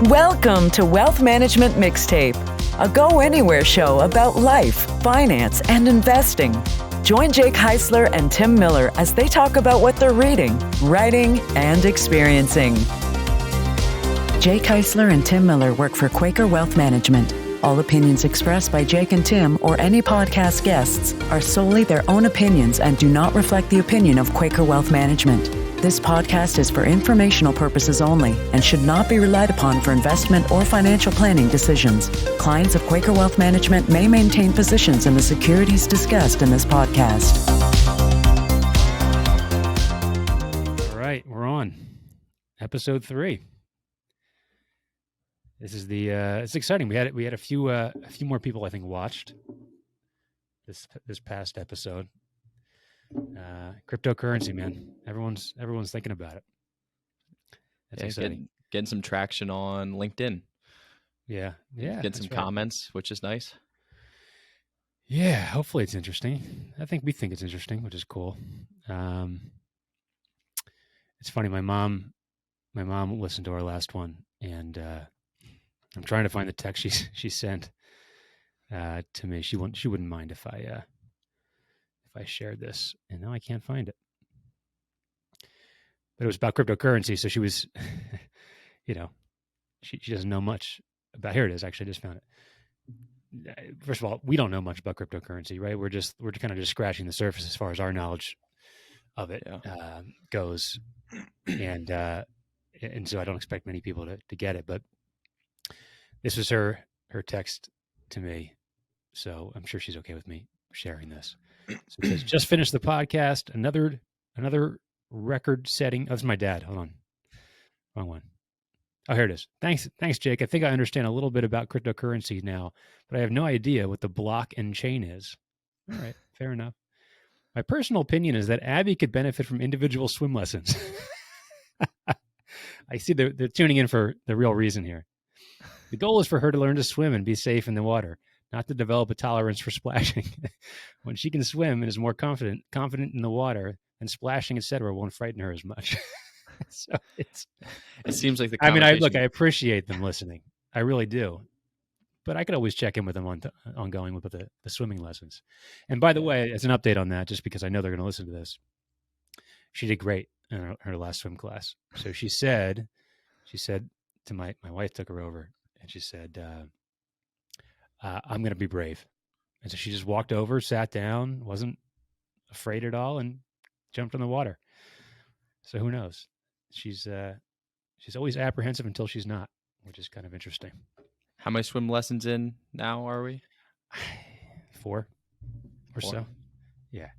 Welcome to Wealth Management Mixtape, a go-anywhere show about life, finance, and investing. Join Jake Heisler and Tim Miller as they talk about what they're reading, writing, and experiencing. Jake Heisler and Tim Miller work for Quaker Wealth Management. All opinions expressed by Jake and Tim or any podcast guests are solely their own opinions and do not reflect the opinion of Quaker Wealth Management. This podcast is for informational purposes only and should not be relied upon for investment or financial planning decisions. Clients of Quaker Wealth Management may maintain positions in the securities discussed in this podcast. All right, we're on episode 3. This is it's exciting. We had a few more people I think watched this past episode. Cryptocurrency, man. Everyone's thinking about it. That's exciting. Getting some traction on LinkedIn. Yeah. Getting some comments, which is nice. Yeah, hopefully it's interesting. We think it's interesting, which is cool. It's funny. My mom listened to our last one, and I'm trying to find the text she sent to me. She wouldn't mind if I shared this, and now I can't find it. But it was about cryptocurrency, so she was, she doesn't know much about. Here it is. Actually, I just found it. First of all, we don't know much about cryptocurrency, right? We're kind of just scratching the surface as far as our knowledge of it goes, and so I don't expect many people to get it. But this was her text to me, so I'm sure she's okay with me sharing this. So it says, just finished the podcast. Another record setting. Oh, this is my dad. Hold on. Wrong one. Oh, here it is. Thanks, Jake. I think I understand a little bit about cryptocurrency now, but I have no idea what the block and chain is. All right. Fair enough. My personal opinion is that Abby could benefit from individual swim lessons. I see they're tuning in for the real reason here. The goal is for her to learn to swim and be safe in the water, not to develop a tolerance for splashing. When she can swim and is more confident in the water, then splashing, etc., won't frighten her as much. So it seems like the I appreciate them listening. I really do. But I could always check in with them ongoing with the swimming lessons. And by the way, as an update on that, just because I know they're going to listen to this, she did great in her last swim class. So she said to my wife took her over, and she said, I'm going to be brave. And so she just walked over, sat down, wasn't afraid at all, and jumped in the water. So who knows? She's always apprehensive until she's not, which is kind of interesting. How many swim lessons in now are we? 4 or so. Yeah.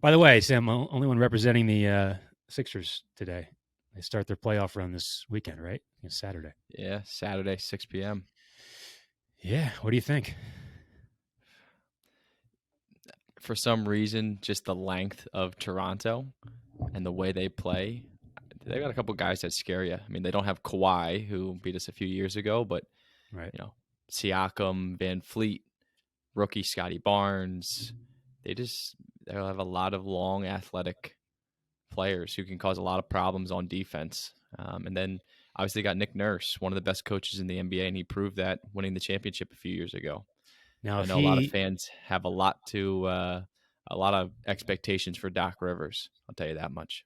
By the way, Sam, only one representing the Sixers today. They start their playoff run this weekend, right? It's Saturday. Yeah, Saturday, 6 p.m. Yeah. What do you think? For some reason, just the length of Toronto and the way they play, they got a couple guys that scare you. I mean, they don't have Kawhi, who beat us a few years ago, but right. Siakam, Van Fleet, rookie Scotty Barnes. They'll have a lot of long, athletic players who can cause a lot of problems on defense. And then obviously got Nick Nurse, one of the best coaches in the NBA, and he proved that winning the championship a few years ago. Now, I know a lot of fans have a lot of expectations for Doc Rivers. I'll tell you that much.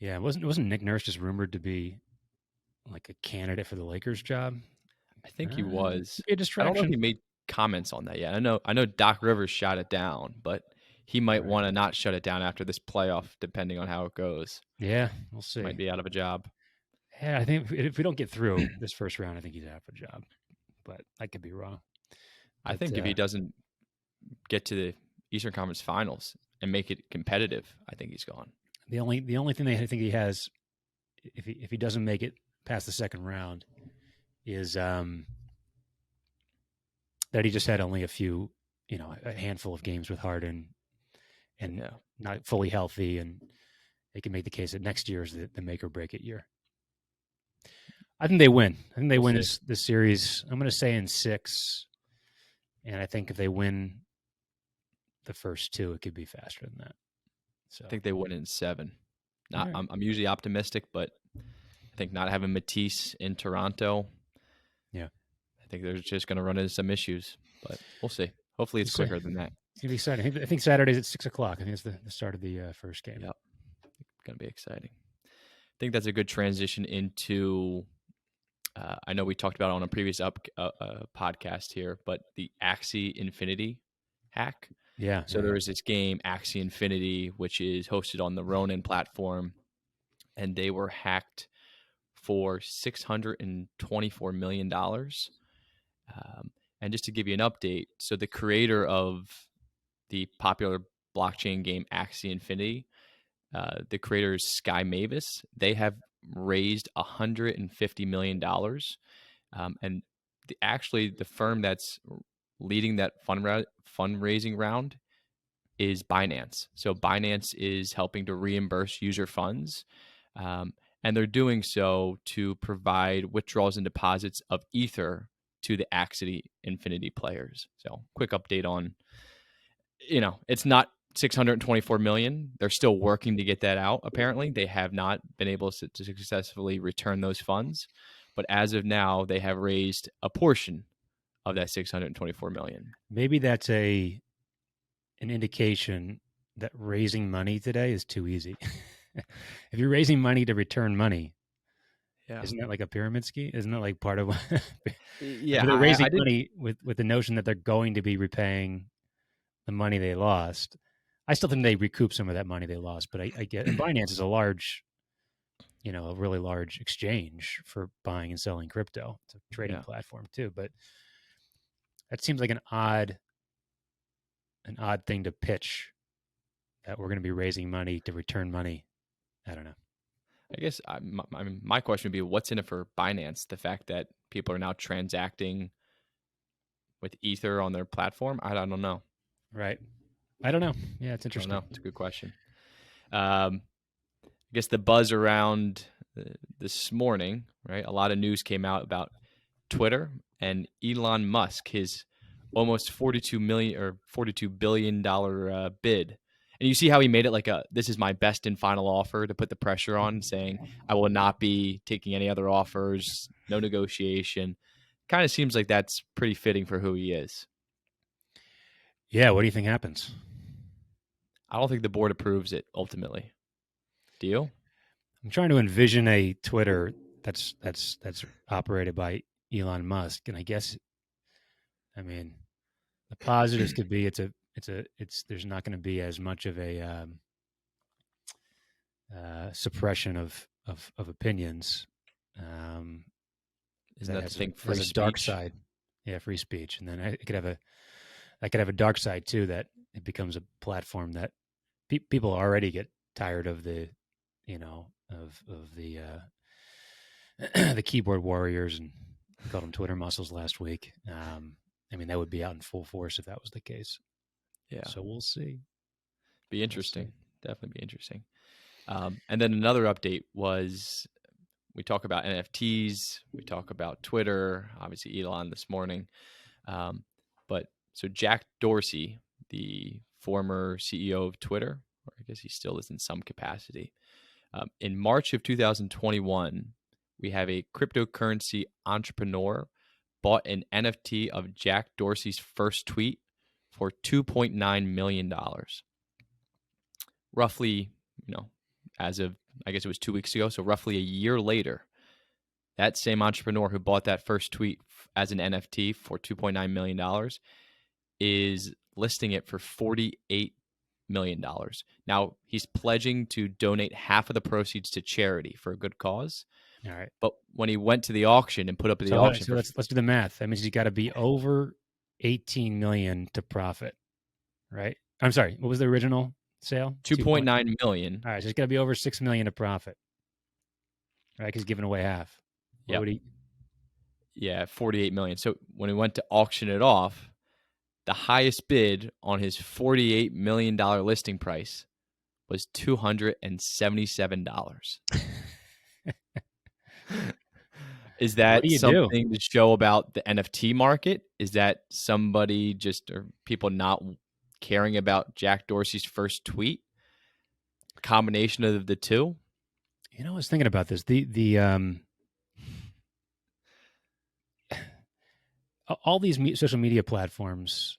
Yeah, wasn't Nick Nurse just rumored to be like a candidate for the Lakers job? I think he was. A distraction. I don't know if he made comments on that yet. I know Doc Rivers shot it down, but he might want to not shut it down after this playoff, depending on how it goes. Yeah, we'll see. Might be out of a job. Yeah, I think if we don't get through this first round, I think he's out of a job. But I could be wrong. I think if he doesn't get to the Eastern Conference Finals and make it competitive, I think he's gone. The only thing I think he has, if he doesn't make it past the second round, is that he just had only a handful of games with Harden, and not fully healthy, and they can make the case that next year is the make or break it year. I think they win. I think they win this series. I'm going to say in 6. And I think if they win the first 2, it could be faster than that. So I think they win in 7. Right. I'm usually optimistic, but I think not having Matisse in Toronto, Yeah. I think they're just going to run into some issues, but we'll see. Hopefully it's quicker than that. It's going to be exciting. I think Saturday's at 6 o'clock. I think it's the start of the first game. Yep. It's going to be exciting. I think that's a good transition into, I know we talked about it on a previous podcast here, but the Axie Infinity hack. Yeah. So there is this game, Axie Infinity, which is hosted on the Ronin platform, and they were hacked for $624 million. And just to give you an update, so the creator of the popular blockchain game Axie Infinity, the creator is Sky Mavis. They have raised $150 million. And the firm that's leading that fundraising round is Binance. So Binance is helping to reimburse user funds. And they're doing so to provide withdrawals and deposits of Ether to the Axie Infinity players. So quick update on, it's not 624 million. They're still working to get that out. Apparently they have not been able to successfully return those funds. But as of now, they have raised a portion of that 624 million. Maybe that's an indication that raising money today is too easy. If you're raising money to return money, isn't that like a pyramid scheme? Isn't that like part of what? Yeah, they're raising money with the notion that they're going to be repaying the money they lost. I still think they recoup some of that money they lost, but I get, and Binance is a large, a really large exchange for buying and selling crypto. It's a trading platform too, but that seems like an odd thing to pitch, that we're going to be raising money to return money. I don't know. I guess my question would be, what's in it for Binance? The fact that people are now transacting with Ether on their platform? I don't know. Right. I don't know. Yeah, it's interesting. I don't know. It's a good question. I guess the buzz around this morning, right? A lot of news came out about Twitter and Elon Musk, his almost $42 billion bid. And you see how he made it like this is my best and final offer, to put the pressure on, saying I will not be taking any other offers, no negotiation. Kind of seems like that's pretty fitting for who he is. Yeah. What do you think happens? I don't think the board approves it ultimately. Do you? I'm trying to envision a Twitter that's operated by Elon Musk, and I guess, the positives could be there's not going to be as much of a suppression of opinions. Isn't that the thing? Free speech. Dark side, free speech, and then I could have a dark side too, that it becomes a platform that people already get tired of the the keyboard warriors, and we called them Twitter muscles last week. That would be out in full force if that was the case. Yeah. So we'll see. Be interesting. Definitely be interesting. And then another update was, we talk about NFTs, we talk about Twitter, obviously Elon this morning. But so Jack Dorsey, the former CEO of Twitter, or I guess he still is in some capacity, in March of 2021, we have a cryptocurrency entrepreneur bought an NFT of Jack Dorsey's first tweet for $2.9 million. Roughly, as of, I guess it was 2 weeks ago, so roughly a year later, that same entrepreneur who bought that first tweet as an NFT for $2.9 million is listing it for $48 million. Now, he's pledging to donate half of the proceeds to charity for a good cause. All right. But when he went to the auction and put up the auction, so let's do the math. That means he's got to be over 18 million to profit, right? I'm sorry. What was the original sale? 2.9 million. All right. So he's got to be over 6 million to profit, right? Because he's giving away half. Yeah. 48 million. So when he went to auction it off, the highest bid on his $48 million listing price was $277. Is that something to show about the NFT market? Is that somebody or people not caring about Jack Dorsey's first tweet? Combination of the two? I was thinking about this. All these social media platforms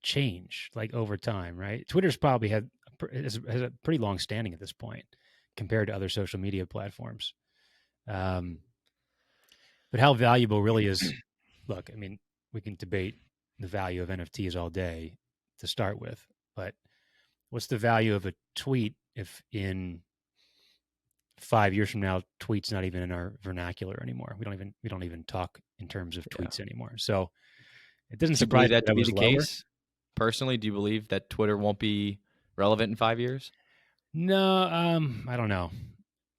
change like over time, right? Twitter's probably has a pretty long standing at this point compared to other social media platforms. But how valuable really is? Look, I mean, we can debate the value of NFTs all day to start with, but what's the value of a tweet if in 5 years from now, tweets not even in our vernacular anymore? We don't even talk in terms of tweets anymore. So it doesn't Do you surprise believe me that to that be was the lower. case? Personally, do you believe that Twitter won't be relevant in 5 years? No, I don't know.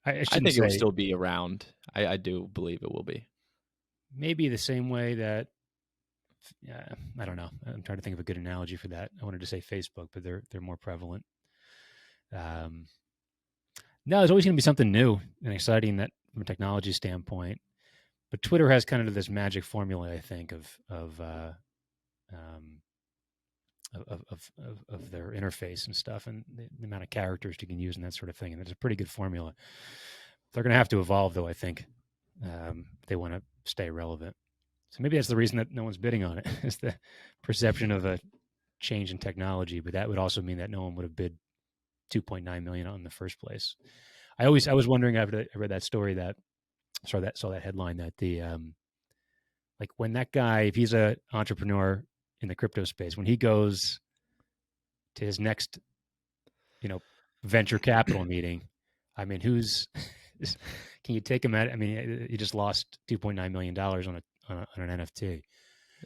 I I shouldn't think it will say still be around. I do believe it will be. maybe the same way that I don't know. I'm trying to think of a good analogy for that. I wanted to say Facebook, but they're more prevalent. No, there's always going to be something new and exciting that from a technology standpoint. But Twitter has kind of this magic formula, I think, of their interface and stuff, and the amount of characters you can use and that sort of thing. And it's a pretty good formula. They're going to have to evolve, though. I think if they want to stay relevant. So maybe that's the reason that no one's bidding on it, is the perception of a change in technology. But that would also mean that no one would have bid 2.9 million on in the first place. I was wondering after I read that story that saw that headline that the like when that guy, if he's an entrepreneur in the crypto space, when he goes to his next, venture capital meeting, I mean, can you take him at? I mean, he just lost $2.9 million on an NFT.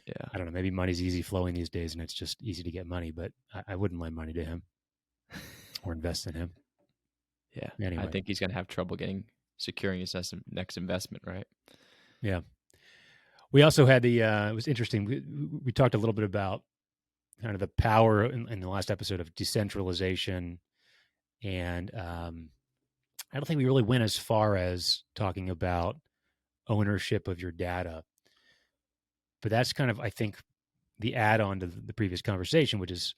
Yeah, I don't know. Maybe money's easy flowing these days, and it's just easy to get money. But I wouldn't lend money to him or invest in him. Yeah. Anyway. I think he's going to have trouble securing his next investment, right? Yeah. We also had it was interesting. We talked a little bit about kind of the power in the last episode of decentralization. And I don't think we really went as far as talking about ownership of your data. But that's kind of, I think, the add-on to the previous conversation, which is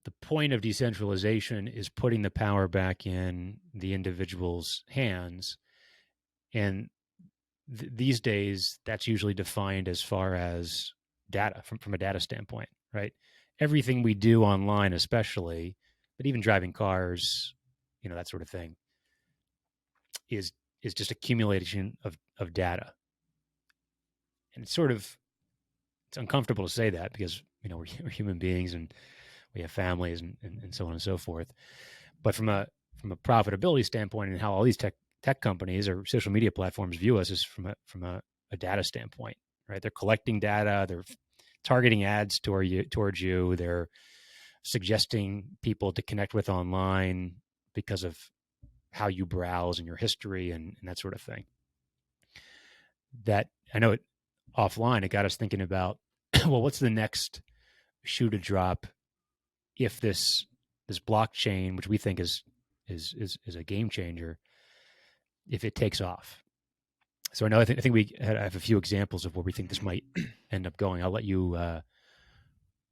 the point of decentralization is putting the power back in the individual's hands. And these days, that's usually defined as far as data, from a data standpoint, right? Everything we do online, especially, but even driving cars, that sort of thing, is just accumulation of data. And it's uncomfortable to say that because, we're human beings and we have families and so on and so forth. But from a profitability standpoint and how all these tech companies or social media platforms view us is from a data standpoint, right? They're collecting data, they're targeting ads towards you, they're suggesting people to connect with online because of how you browse and your history and that sort of thing. That I know offline, it got us thinking about, well, what's the next shoe to drop if this blockchain, which we think is a game changer, if it takes off. So I think we have a few examples of where we think this might end up going. I'll let you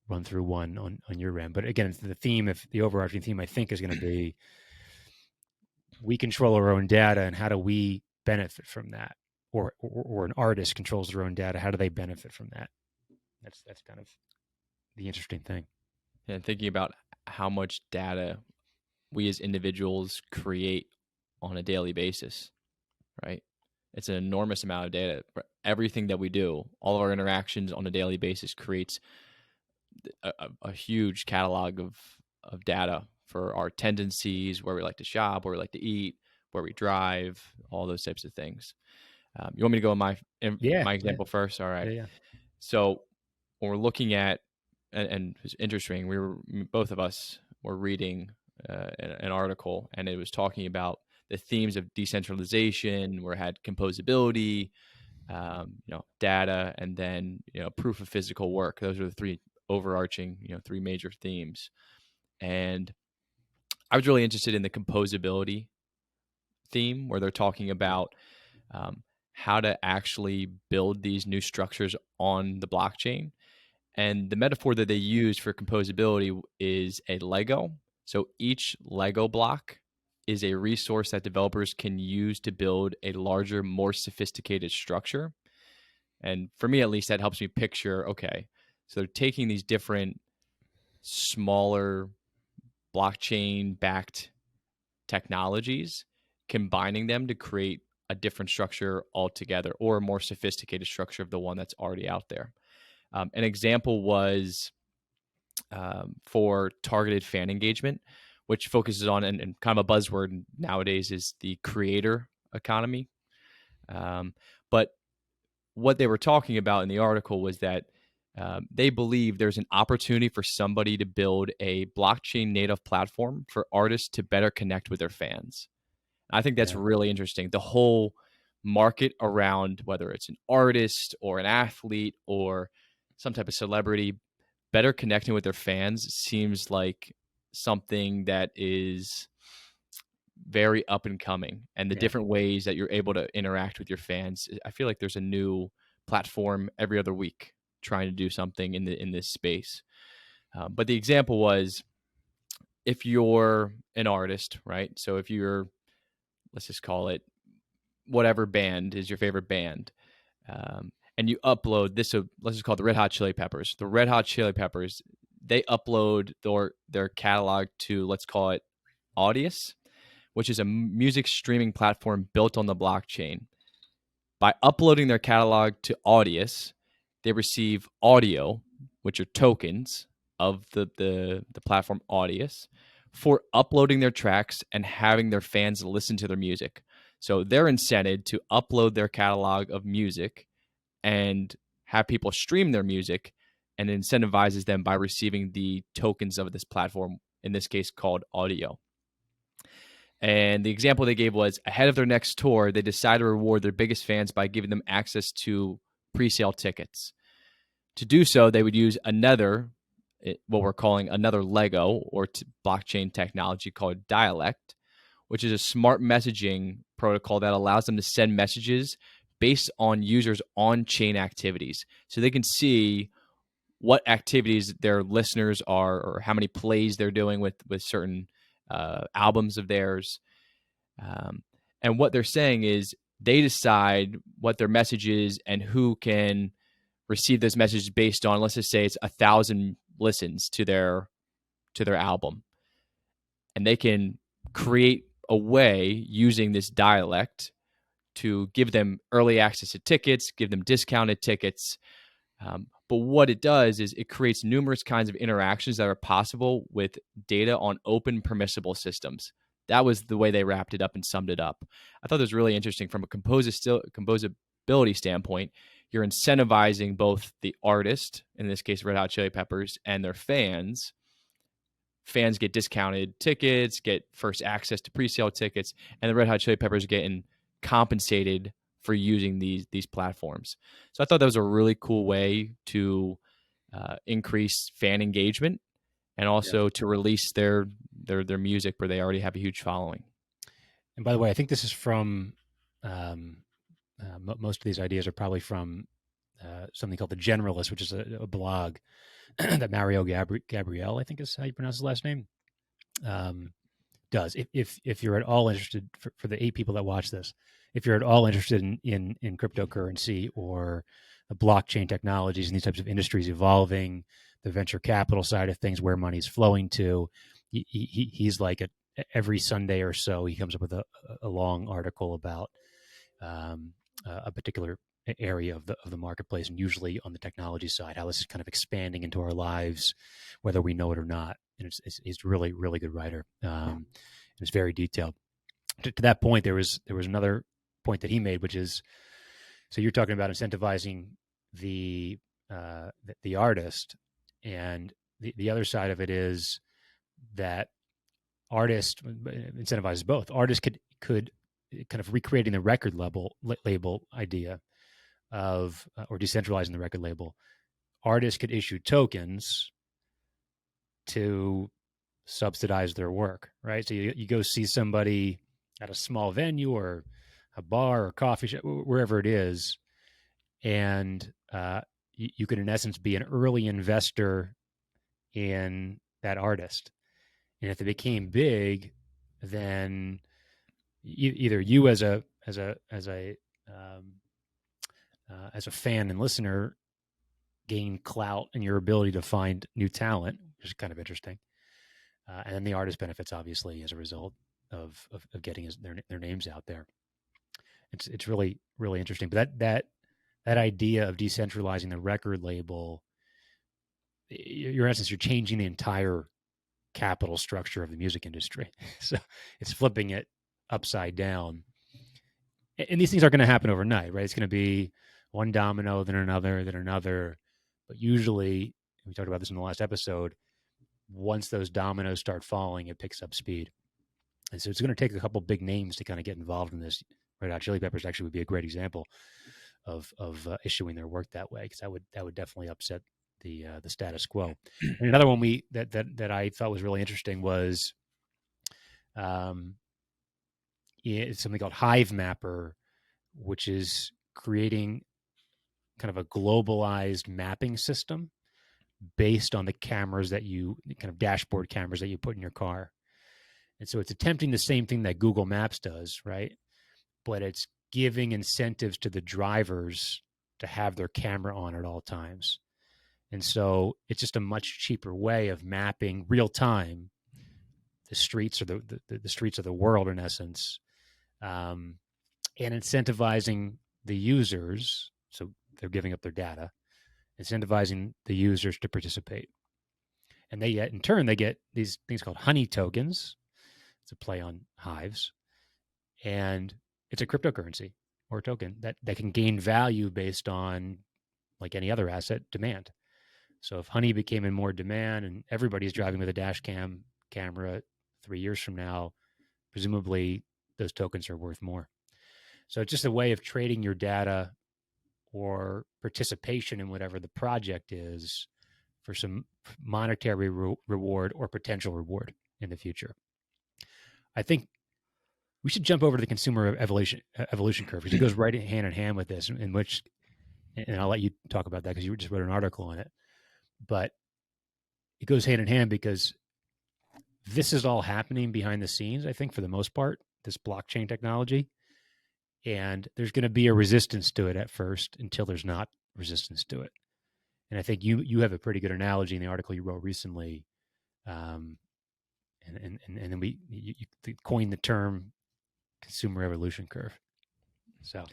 run through one on your end. But again, the overarching theme, I think, is going to be we control our own data, and how do we benefit from that? Or an artist controls their own data. How do they benefit from that? That's kind of the interesting thing. And thinking about how much data we as individuals create on a daily basis, right? It's an enormous amount of data. Everything that we do, all of our interactions on a daily basis creates a huge catalog of data for our tendencies, where we like to shop, where we like to eat, where we drive, all those types of things. You want me to go on my example first? All right. Yeah. So when we're looking at, and it was interesting, both of us were reading an article, and it was talking about the themes of decentralization, where it had composability, data, and then proof of physical work. Those are the three overarching, three major themes. And I was really interested in the composability theme, where they're talking about how to actually build these new structures on the blockchain. And the metaphor that they use for composability is a Lego. So each Lego block is a resource that developers can use to build a larger, more sophisticated structure. And for me, at least, that helps me picture, okay, so they're taking these different smaller blockchain-backed technologies, combining them to create a different structure altogether, or a more sophisticated structure of the one that's already out there. An example was for targeted fan engagement, which focuses on, and kind of a buzzword nowadays is the creator economy. But what they were talking about in the article was that they believe there's an opportunity for somebody to build a blockchain native platform for artists to better connect with their fans. I think that's really interesting. The whole market around whether it's an artist or an athlete or some type of celebrity, better connecting with their fans seems like something that is very up and coming. And the different ways that you're able to interact with your fans, I feel like there's a new platform every other week trying to do something in this space. But the example was, if you're an artist, right? So if you're, let's just call it whatever band is your favorite band, and you upload this, so let's just call it the Red Hot Chili Peppers. The Red Hot Chili Peppers, they upload their catalog to, let's call it Audius, which is a music streaming platform built on the blockchain. By uploading their catalog to Audius, they receive audio, which are tokens of the platform Audius, for uploading their tracks and having their fans listen to their music. So they're incented to upload their catalog of music and have people stream their music, and it incentivizes them by receiving the tokens of this platform, in this case called audio. And the example they gave was, ahead of their next tour, they decided to reward their biggest fans by giving them access to pre-sale tickets. To do so, they would use what we're calling another Lego or blockchain technology called Dialect, which is a smart messaging protocol that allows them to send messages based on users' on-chain activities. So they can see what activities their listeners are, or how many plays they're doing with certain albums of theirs. And what they're saying is they decide what their message is and who can receive those messages based on, let's just say it's 1,000 listens to their album. And they can create a way using this dialect to give them early access to tickets, give them discounted tickets. But what it does is it creates numerous kinds of interactions that are possible with data on open permissible systems. That was the way they wrapped it up and summed it up. I thought it was really interesting from a composability standpoint. You're incentivizing both the artist, in this case Red Hot Chili Peppers, and their fans. Fans get discounted tickets, get first access to pre-sale tickets, and the Red Hot Chili Peppers getting compensated for using these platforms. So I thought that was a really cool way to increase fan engagement, and also to release their music where they already have a huge following. And by the way, I think this is from most of these ideas are probably from something called The Generalist, which is a blog that Mario Gabriel, I think is how you pronounce his last name, does. If you're at all interested, for the 8 people that watch this, if you're at all interested in cryptocurrency or the blockchain technologies and these types of industries evolving, the venture capital side of things, where money's flowing to, he's like every Sunday or so, he comes up with a long article about a particular area of the marketplace, and usually on the technology side, how this is kind of expanding into our lives, whether we know it or not. And he's really, really good writer. And it's very detailed. To that point, there was another point that he made, which is, so you're talking about incentivizing the artist, and the other side of it is that artist incentivizes both. Artists could kind of recreating the record label idea of, or decentralizing the record label. Artists could issue tokens to subsidize their work, right? So you go see somebody at a small venue or a bar or coffee shop, wherever it is, and you could in essence be an early investor in that artist. And if they became big, then either you as a fan and listener gain clout in your ability to find new talent, which is kind of interesting, and then the artist benefits obviously as a result of getting their names out there. It's really really interesting. But that idea of decentralizing the record label, in essence, you're changing the entire capital structure of the music industry. So it's flipping it upside down. And these things are going to happen overnight, right? It's going to be one domino, then another. But usually, we talked about this in the last episode, once those dominoes start falling, it picks up speed. And so it's going to take a couple big names to kind of get involved in this. Red Hot Chili Peppers actually would be a great example of issuing their work that way, because that would definitely upset the status quo. And another one that I thought was really interesting was it's something called Hive Mapper, which is creating kind of a globalized mapping system based on the cameras that you kind of dashboard cameras that you put in your car. And so it's attempting the same thing that Google Maps does, right? But it's giving incentives to the drivers to have their camera on at all times. And so it's just a much cheaper way of mapping real time the streets or the streets of the world, in essence, and incentivizing the users. So they're giving up their data, incentivizing the users to participate. And they get, in turn, they get these things called honey tokens. It's a play on hives. And it's a cryptocurrency or a token that can gain value based on, like any other asset, demand. So if honey became in more demand and everybody's driving with a dash cam camera 3 years from now, presumably those tokens are worth more. So it's just a way of trading your data or participation in whatever the project is for some monetary reward or potential reward in the future. I think we should jump over to the consumer evolution curve, because it goes right hand in hand with this, in which, and I'll let you talk about that because you just wrote an article on it, but it goes hand in hand because this is all happening behind the scenes, I think, for the most part, this blockchain technology. And there's going to be a resistance to it at first until there's not resistance to it. And I think you have a pretty good analogy in the article you wrote recently. And then you coined the term consumer evolution curve. So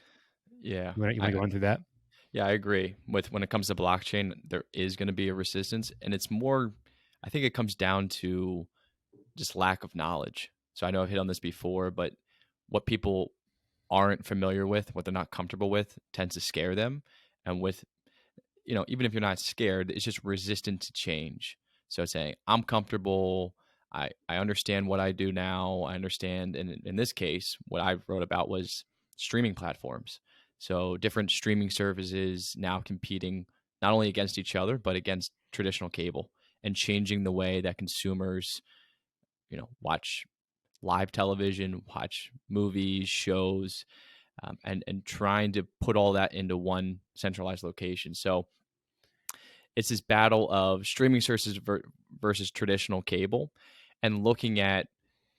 yeah, you want to go on through that? Yeah, I agree. When it comes to blockchain, there is going to be a resistance, and it's more, I think it comes down to just lack of knowledge. So I know I've hit on this before, but what people aren't familiar with, what they're not comfortable with, tends to scare them. And with, even if you're not scared, it's just resistant to change. So saying, I'm comfortable, I understand what I do now, I understand. And in this case, what I wrote about was streaming platforms. So different streaming services now competing not only against each other, but against traditional cable, and changing the way that consumers, watch live television, watch movies, shows, and trying to put all that into one centralized location. So it's this battle of streaming services versus traditional cable, and looking at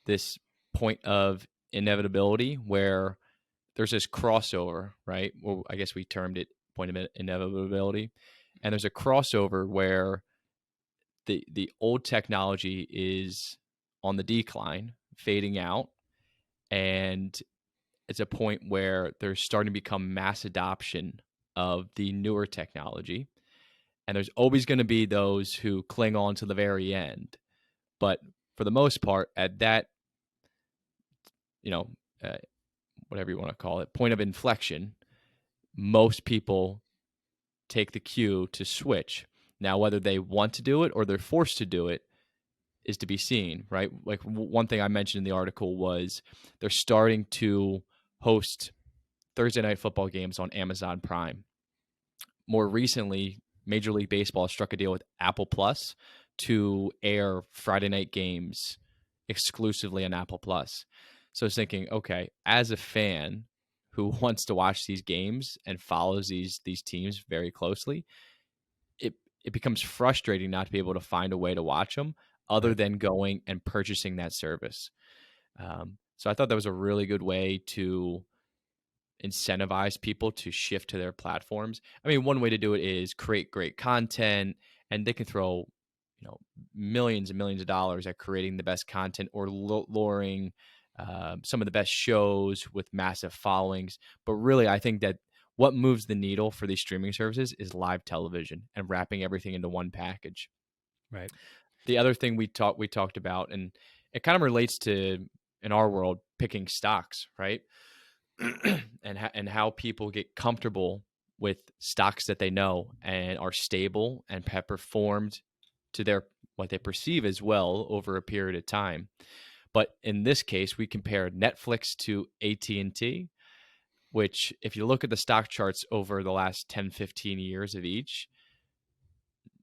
this point of inevitability where there's this crossover, right? Well, I guess we termed it point of inevitability. And there's a crossover where the old technology is on the decline, fading out, and it's a point where there's starting to become mass adoption of the newer technology. And there's always going to be those who cling on to the very end. But for the most part, at that, whatever you want to call it, point of inflection, most people take the cue to switch. Now, whether they want to do it or they're forced to do it is to be seen, right? Like one thing I mentioned in the article was they're starting to host Thursday night football games on Amazon Prime. More recently, Major League Baseball struck a deal with Apple Plus to air Friday night games exclusively on Apple Plus. So I was thinking, okay, as a fan who wants to watch these games and follows these teams very closely, it becomes frustrating not to be able to find a way to watch them other than going and purchasing that service. So I thought that was a really good way to incentivize people to shift to their platforms. I mean, one way to do it is create great content, and they can throw, millions and millions of dollars at creating the best content or luring some of the best shows with massive followings. But really, I think that what moves the needle for these streaming services is live television and wrapping everything into one package. Right. The other thing we talked about, and it kind of relates to, in our world, picking stocks, right? and how people get comfortable with stocks that they know and are stable and have performed to their what they perceive as well over a period of time. But in this case, we compared Netflix to AT&T, which if you look at the stock charts over the last 10, 15 years of each,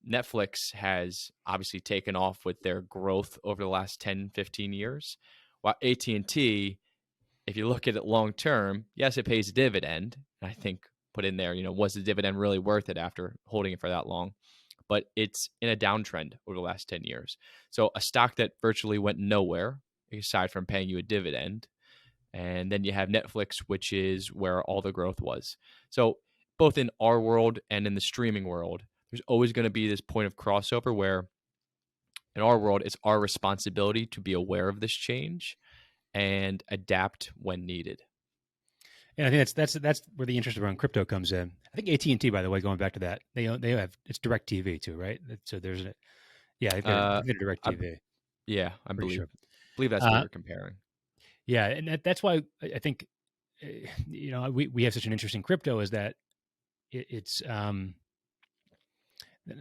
Netflix has obviously taken off with their growth over the last 10, 15 years, while AT&T, if you look at it long term, yes, it pays a dividend. And I think put in there, was the dividend really worth it after holding it for that long? But it's in a downtrend over the last 10 years. So a stock that virtually went nowhere, aside from paying you a dividend. And then you have Netflix, which is where all the growth was. So both in our world and in the streaming world, there's always going to be this point of crossover where in our world, it's our responsibility to be aware of this change and adapt when needed. And I think that's where the interest around crypto comes in. I think AT&T, by the way, going back to that, they have it's Direct TV too, right? So there's I think they're Direct TV. I believe sure. believe that's what you're comparing. Yeah, and that's why I think we have such an interest in crypto is that it's I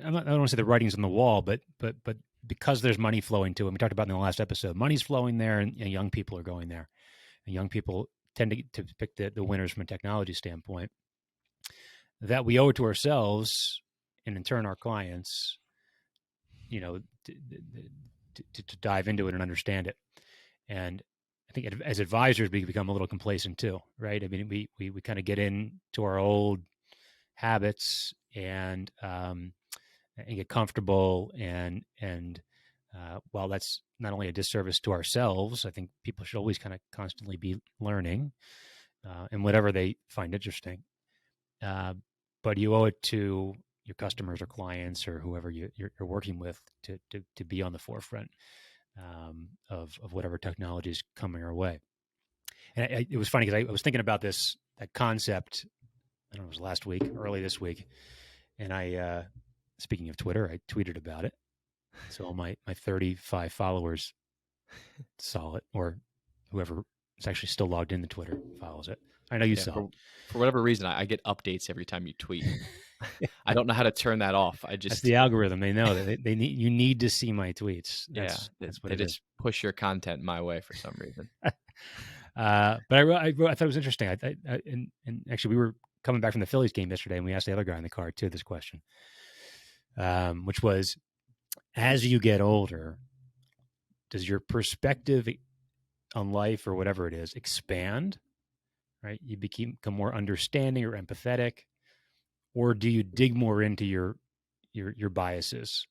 don't want to say the writing's on the wall, but because there's money flowing to it, we talked about in the last episode, money's flowing there, and young people are going there, and young people tend to pick the winners from a technology standpoint. That we owe it to ourselves, and in turn our clients, to dive into it and understand it. And I think as advisors, we become a little complacent too, right? I mean, we kind of get into our old habits and get comfortable, and while that's not only a disservice to ourselves, I think people should always kind of constantly be learning and whatever they find interesting. But you owe it to your customers or clients or whoever you're working with to be on the forefront of whatever technology is coming our way. And it was funny because I was thinking about that concept. I don't know, it was last week, early this week, and I, speaking of Twitter, I tweeted about it. So all my 35 followers saw it, or whoever is actually still logged into Twitter follows it. I know you saw it. For whatever reason, I get updates every time you tweet. I don't know how to turn that off. That's the algorithm. They know that you need to see my tweets. That's what they just push your content my way for some reason. But I thought it was interesting. And actually, we were coming back from the Phillies game yesterday, and we asked the other guy in the car too this question, which was, as you get older, does your perspective on life or whatever it is expand? Right, you become more understanding or empathetic, or do you dig more into your biases?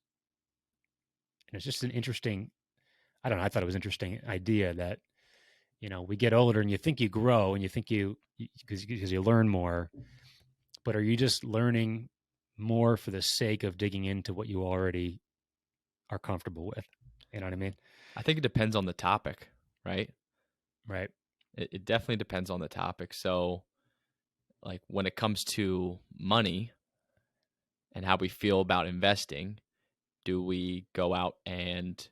And it's just an interesting, I don't know, I thought it was an interesting idea that, we get older and you think you grow and you think because you learn more, but are you just learning more for the sake of digging into what you already are comfortable with? You know what I mean? I think it depends on the topic, right? Right. It definitely depends on the topic. So, like when it comes to money and how we feel about investing, do we go out and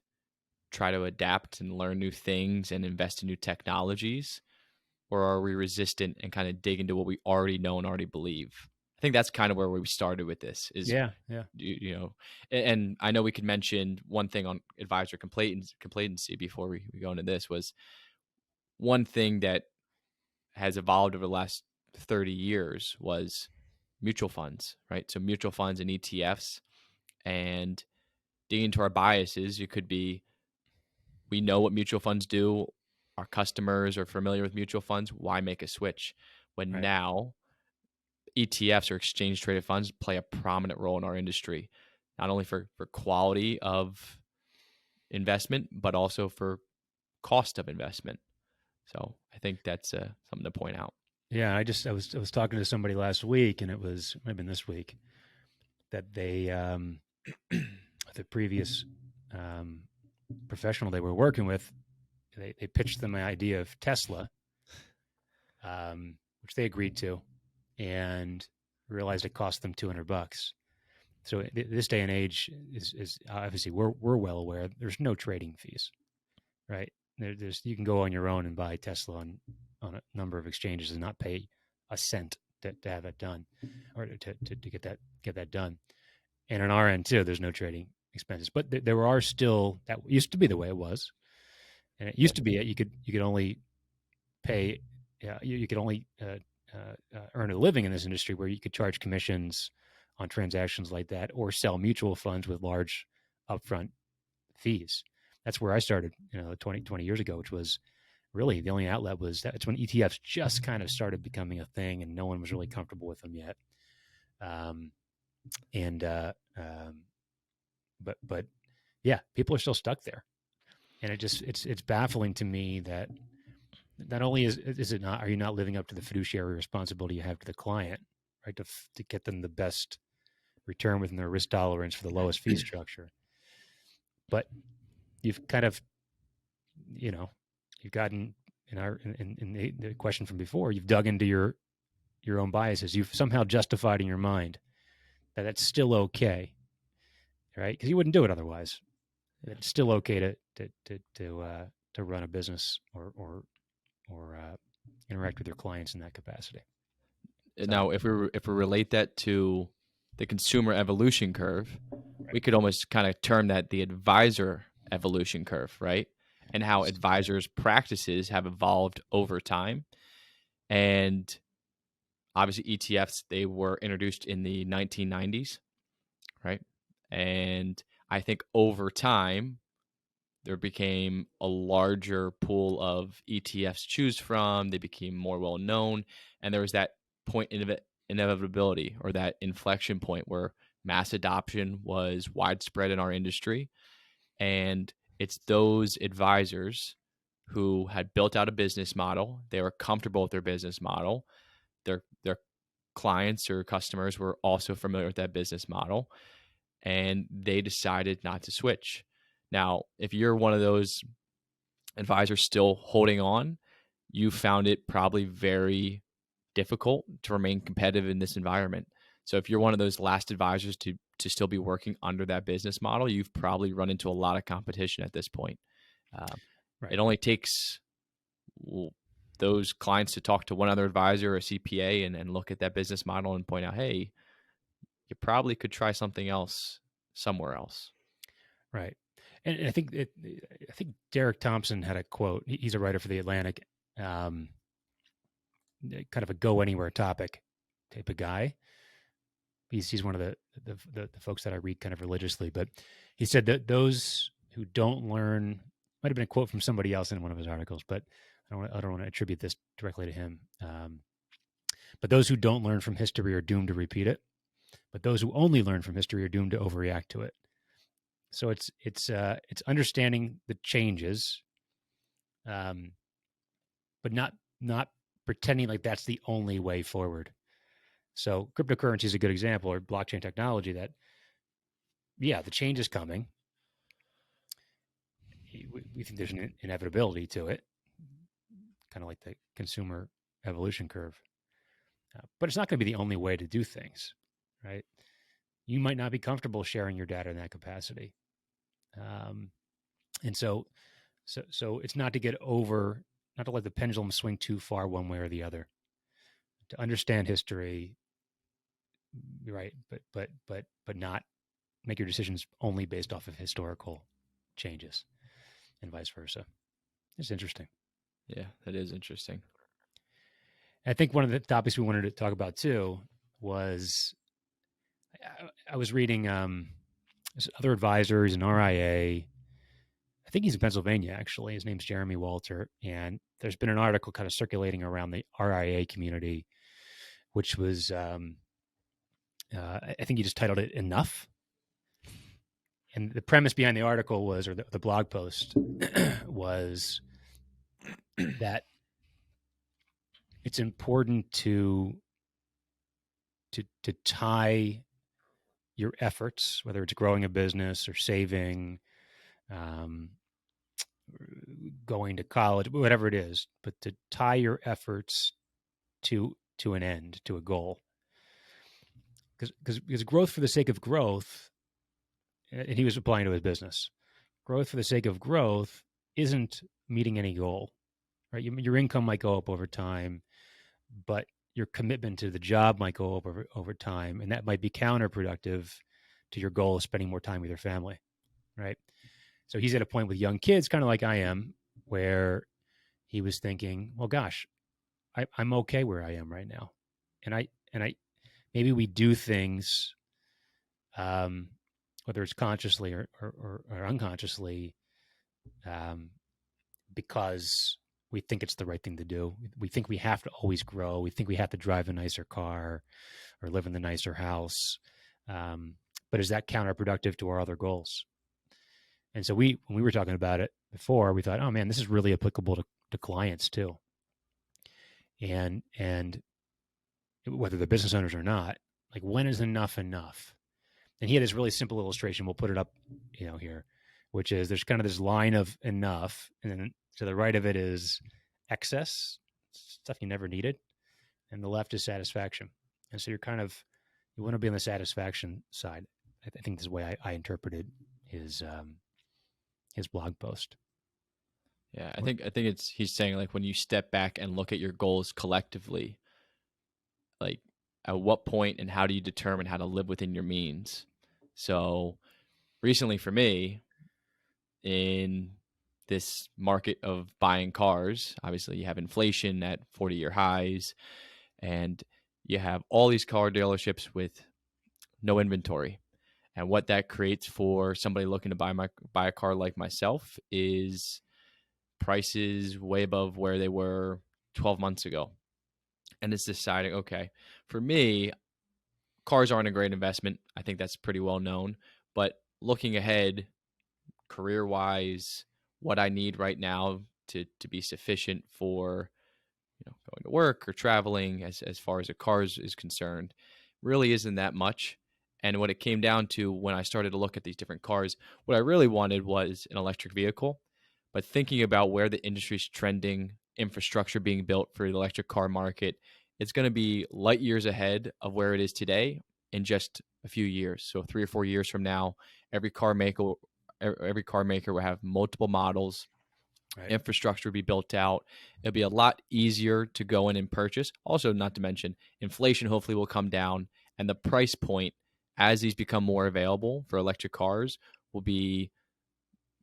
try to adapt and learn new things and invest in new technologies? Or are we resistant and kind of dig into what we already know and already believe? I think that's kind of where we started with this is, and I know we could mention one thing on advisor complacency before we go into this was one thing that has evolved over the last 30 years was mutual funds, right? So mutual funds and ETFs, and digging into our biases, it could be, we know what mutual funds do. Our customers are familiar with mutual funds. Why make a switch when now ETFs or exchange traded funds play a prominent role in our industry, not only for quality of investment, but also for cost of investment. So I think that's something to point out. Yeah, I was talking to somebody last week, and it might have been this week, that they the previous professional they were working with, they pitched them the idea of Tesla, which they agreed to, and realized it cost them $200. So this day and age is obviously we're well aware there's no trading fees, right? There's you can go on your own and buy Tesla on a number of exchanges and not pay a cent to have it done, or to get that done. And on our end too, there's no trading expenses. But there are still, that used to be the way it was, and it used to be you could only pay, you could only earn a living in this industry where you could charge commissions on transactions like that, or sell mutual funds with large upfront fees. That's where I started, 20 years ago, which was really the only outlet. That's when ETFs just kind of started becoming a thing, and no one was really comfortable with them yet. But yeah, people are still stuck there, and it's baffling to me that not only are you not living up to the fiduciary responsibility you have to the client, right, to get them the best return within their risk tolerance for the lowest fee structure, but you've kind of, you've gotten in the question from before, you've dug into your own biases. You've somehow justified in your mind that that's still okay, right? Because you wouldn't do it otherwise. It's still okay to run a business or interact with your clients in that capacity. Now, if we relate that to the consumer evolution curve, we could almost kind of term that the advisor evolution curve, right? And how advisors' practices have evolved over time. And obviously ETFs, they were introduced in the 1990s, right? And I think over time, there became a larger pool of ETFs to choose from. They became more well-known. And there was that point in inevitability, or that inflection point where mass adoption was widespread in our industry. And it's those advisors who had built out a business model. They were comfortable with their business model. Their clients or customers were also familiar with that business model, and they decided not to switch. Now, if you're one of those advisors still holding on, you found it probably very difficult to remain competitive in this environment. So if you're one of those last advisors to still be working under that business model, you've probably run into a lot of competition at this point. Right. It only takes those clients to talk to one other advisor or CPA and look at that business model and point out, hey, you probably could try something else somewhere else. Right. And I think Derek Thompson had a quote. He's a writer for The Atlantic, kind of a go anywhere topic type of guy. He's one of the folks that I read kind of religiously, but he said that those who don't learn, might have been a quote from somebody else in one of his articles, but I don't want to attribute this directly to him. But those who don't learn from history are doomed to repeat it. But those who only learn from history are doomed to overreact to it. So it's understanding the changes, but not pretending like that's the only way forward. So cryptocurrency is a good example, or blockchain technology, that, yeah, the change is coming. We think there's an inevitability to it, kind of like the consumer evolution curve. But it's not going to be the only way to do things, right? You might not be comfortable sharing your data in that capacity. And so it's not to let the pendulum swing too far one way or the other. To understand history, right, but not make your decisions only based off of historical changes, and vice versa. It's interesting. Yeah, that is interesting. I think one of the topics we wanted to talk about too was, I was reading other advisors, an RIA. I think he's in Pennsylvania, actually. His name's Jeremy Walter. And there's been an article kind of circulating around the RIA community, which was, I think he just titled it Enough. And the premise behind the article was, or the blog post was, that it's important to tie your efforts, whether it's growing a business or saving, going to college, whatever it is, but to tie your efforts to an end, to a goal. Because growth for the sake of growth, and he was applying to his business, growth for the sake of growth isn't meeting any goal, right? Your income might go up over time, but your commitment to the job might go up over time, and that might be counterproductive to your goal of spending more time with your family, right? So he's at a point with young kids, kind of like I am, where he was thinking, well, gosh, I'm okay where I am right now. And I maybe we do things, whether it's consciously or unconsciously, because we think it's the right thing to do. We think we have to always grow. We think we have to drive a nicer car or live in the nicer house. But is that counterproductive to our other goals? And so when we were talking about it before, we thought, oh man, this is really applicable to clients too. And whether they're business owners or not, like, when is enough enough? And he had this really simple illustration. We'll put it up, here, which is there's kind of this line of enough, and then to the right of it is excess, stuff you never needed, and the left is satisfaction. And so you want to be on the satisfaction side. I think this is the way I interpreted his blog post. Yeah, I think he's saying, like, when you step back and look at your goals collectively, like, at what point and how do you determine how to live within your means? So recently for me, in this market of buying cars, obviously you have inflation at 40-year highs, and you have all these car dealerships with no inventory. And what that creates for somebody looking to buy a car like myself is prices way above where they were 12 months ago. And it's deciding, okay, for me, cars aren't a great investment. I think that's pretty well known. But looking ahead, career-wise, what I need right now to be sufficient for going to work or traveling as far as a car is concerned really isn't that much. And what it came down to when I started to look at these different cars, what I really wanted was an electric vehicle. But thinking about where the industry's trending, infrastructure being built for the electric car market, it's going to be light years ahead of where it is today in just a few years. So 3 or 4 years from now, every car maker will have multiple models. Right. Infrastructure will be built out. It'll be a lot easier to go in and purchase. Also, not to mention, inflation hopefully will come down, and the price point, as these become more available for electric cars, will be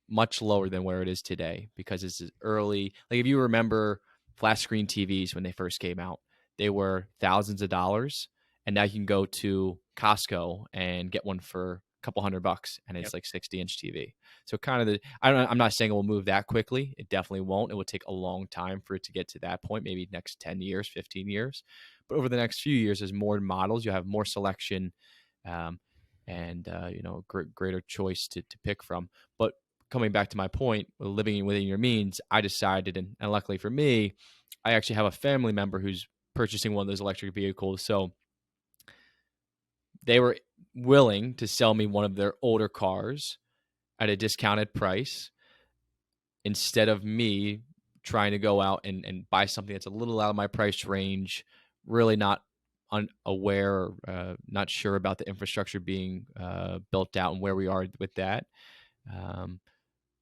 much lower than where it is today, because it's early. Like, if you remember flat screen TVs when they first came out, they were thousands of dollars, and now you can go to Costco and get one for a couple $100, and it's like 60-inch TV. So kind of I'm not saying it will move that quickly. It definitely won't. It will take a long time for it to get to that point, maybe next 10 years, 15 years. But over the next few years, as more models, you'll have more selection, and greater choice to pick from. But coming back to my point, living within your means, I decided, and luckily for me, I actually have a family member who's purchasing one of those electric vehicles. So they were willing to sell me one of their older cars at a discounted price instead of me trying to go out and buy something that's a little out of my price range, really not unaware, not sure about the infrastructure being built out and where we are with that.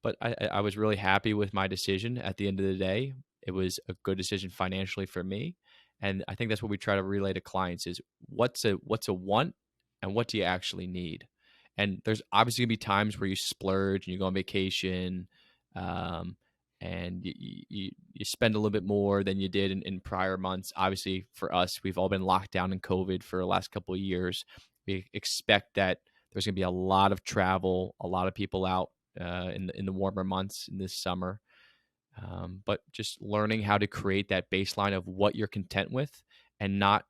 But I was really happy with my decision at the end of the day. It was a good decision financially for me. And I think that's what we try to relay to clients is what's a want and what do you actually need? And there's obviously gonna be times where you splurge and you go on vacation, and you spend a little bit more than you did in prior months. Obviously for us, we've all been locked down in COVID for the last couple of years. We expect that there's gonna be a lot of travel, a lot of people out in the warmer months in this summer. But just learning how to create that baseline of what you're content with and not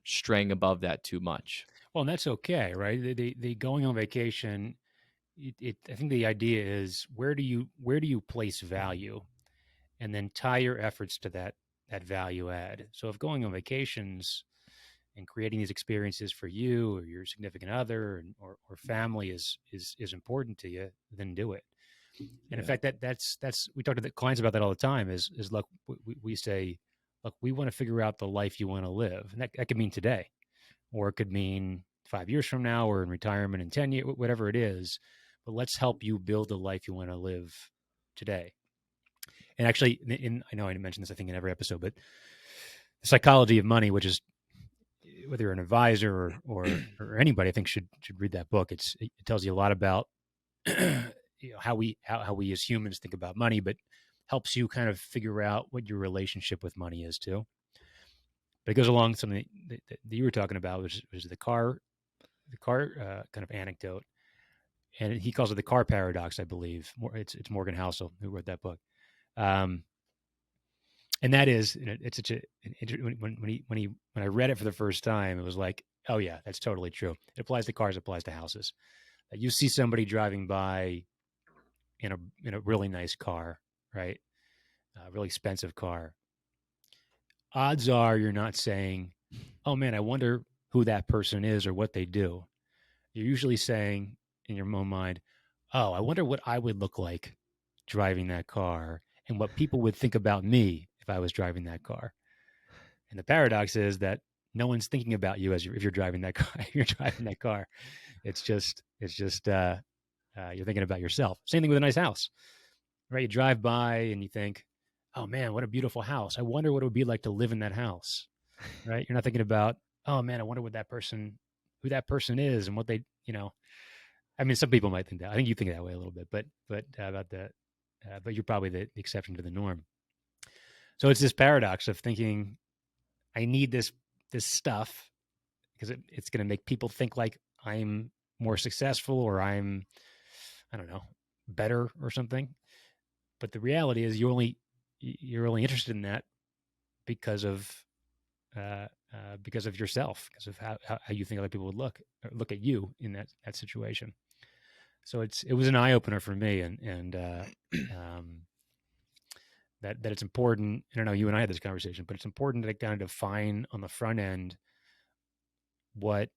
straying above that too much. Well, and that's okay, right? The going on vacation, I think the idea is where do you place value? and then tie your efforts to that value add. So if going on vacations and creating these experiences for you or your significant other or family is important to you, then do it. And in fact, that's we talk to the clients about that all the time. Is look, we say, look, we want to figure out the life you want to live, and that could mean today, or it could mean 5 years from now, or in retirement in 10 years, whatever it is. But let's help you build the life you want to live today. And actually, I know I mentioned this, I think, in every episode, but the psychology of money, which is whether you're an advisor or anybody, I think should read that book. It tells you a lot about how we as humans think about money, but helps you kind of figure out what your relationship with money is too. But it goes along something that you were talking about, which was the car kind of anecdote, and he calls it the car paradox, I believe. It's Morgan Housel who wrote that book. And that is, it's such when I read it for the first time, it was like, oh yeah, that's totally true. It applies to cars, it applies to houses. You see somebody driving by in a really nice car, right? A really expensive car. Odds are you're not saying, oh man, I wonder who that person is or what they do. You're usually saying in your own mind, oh, I wonder what I would look like driving that car and what people would think about me if I was driving that car. And the paradox is that no one's thinking about you if you're driving that car. You're driving that car. It's just you're thinking about yourself. Same thing with a nice house, right? You drive by and you think, oh man, what a beautiful house. I wonder what it would be like to live in that house, right? You're not thinking about, oh man, I wonder who that person is and what they, I mean, some people might think that. I think you think that way a little bit, but but you're probably the exception to the norm. So it's this paradox of thinking, I need this stuff because it's going to make people think like I'm more successful or I'm, I don't know, better or something. But the reality is you're only interested in that because of yourself, because of how you think other people would look at you in that situation. So it was an eye opener for me, and that it's important. I don't know, you and I had this conversation, but it's important to kind of define on the front end what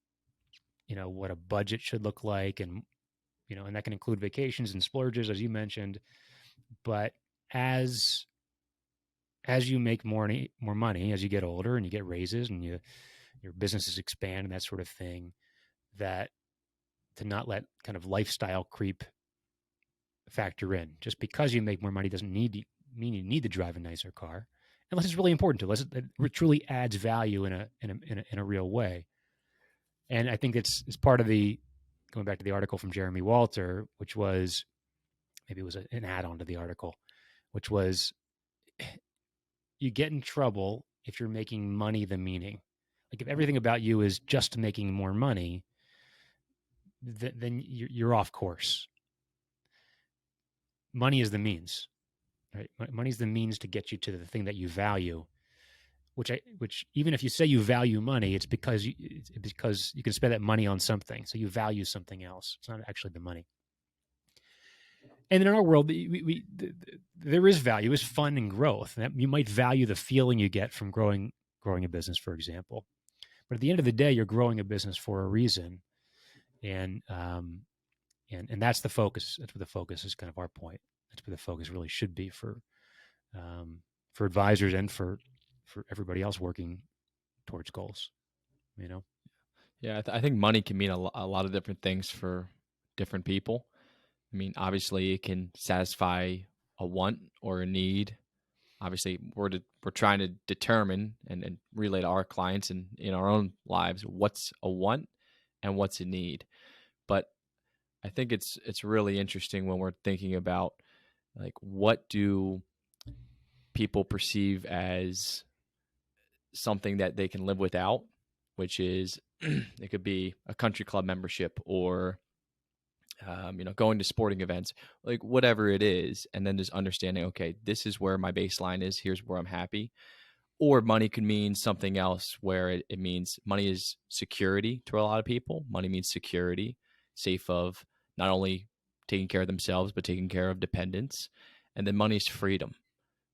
a budget should look like, and and that can include vacations and splurges, as you mentioned. But as you make more money, as you get older and you get raises and your businesses expand and that sort of thing, that to not let kind of lifestyle creep factor in. Just because you make more money doesn't mean you need to drive a nicer car, unless it's really important to. Unless it truly adds value in a real way. And I think it's part of going back to the article from Jeremy Walter, which was, maybe it was an add-on to the article, which was, you get in trouble if you're making money the meaning. Like if everything about you is just making more money, then you're off course. Money is the means, right? Money is the means to get you to the thing that you value. Which even if you say you value money, it's because you can spend that money on something. So you value something else. It's not actually the money. And in our world, there is value, is fun and growth. And you might value the feeling you get from growing a business, for example. But at the end of the day, you're growing a business for a reason, and that's the focus. That's where the focus is, kind of our point. That's where the focus really should be for advisors and for everybody else working towards goals. Yeah, I think money can mean a lot of different things for different people. I mean, obviously, it can satisfy a want or a need. Obviously, we're trying to determine and relay to our clients and in our own lives what's a want and what's a need. But I think it's really interesting when we're thinking about, like, what do people perceive as something that they can live without, which is it could be a country club membership or going to sporting events, like whatever it is, and then just understanding, okay, this is where my baseline is, here's where I'm happy. Or money could mean something else, where it means money is security to a lot of people. Money means security, safe of not only taking care of themselves, but taking care of dependents. And then money is freedom.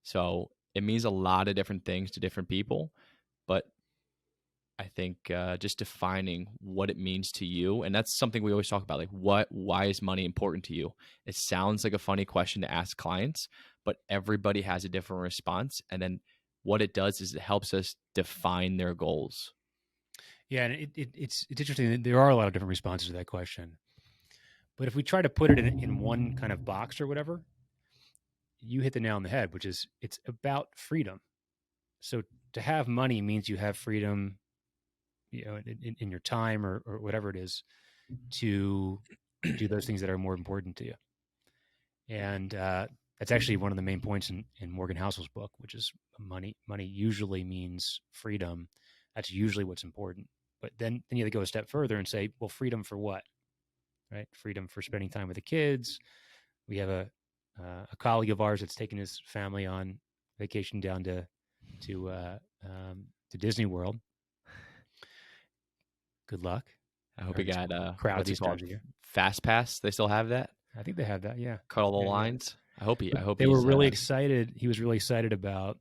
So it means a lot of different things to different people. But I think just defining what it means to you, and that's something we always talk about, like why is money important to you? It sounds like a funny question to ask clients, but everybody has a different response. And then what it does is it helps us define their goals. Yeah, and it's interesting. There are a lot of different responses to that question. But if we try to put it in one kind of box or whatever, you hit the nail on the head, which is it's about freedom. So to have money means you have freedom, in your time or whatever it is, to do those things that are more important to you. And that's actually one of the main points in Morgan Housel's book, which is money. Money usually means freedom. That's usually what's important. But then you have to go a step further and say, well, freedom for what? Right? Freedom for spending time with the kids. We have a colleague of ours that's taking his family on vacation down to Disney World. Good luck. I hope he got crowds these times of year. Fast Pass. They still have that. I think they have that. Yeah. Cut all the lines. Yeah. I hope they were really excited. He was really excited about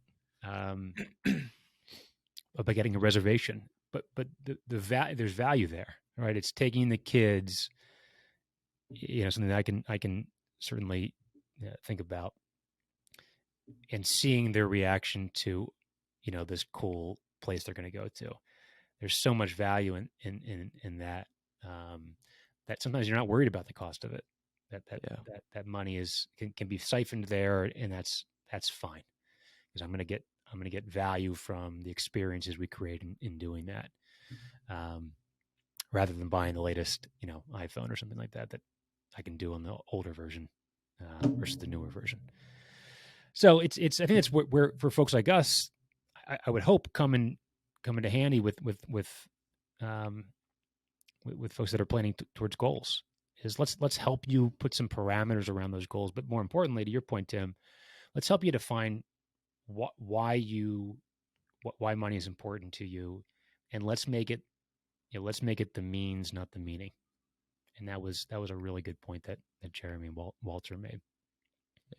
getting a reservation. But there's value there, right? It's taking the kids, something that I can certainly think about, and seeing their reaction to, this cool place they're going to go to. There's so much value in that, that sometimes you're not worried about the cost of it. That money can be siphoned there, and that's fine, because I'm going to get value from the experiences we create in doing that, rather than buying the latest iPhone or something like that I can do on the older version versus the newer version. So it's I think it's where for folks like us, I would hope come into handy with folks that are planning towards goals. Is let's help you put some parameters around those goals, but more importantly, to your point, Tim, let's help you define why money is important to you, and let's make it the means, not the meaning. And that was a really good point that Jeremy Walter made.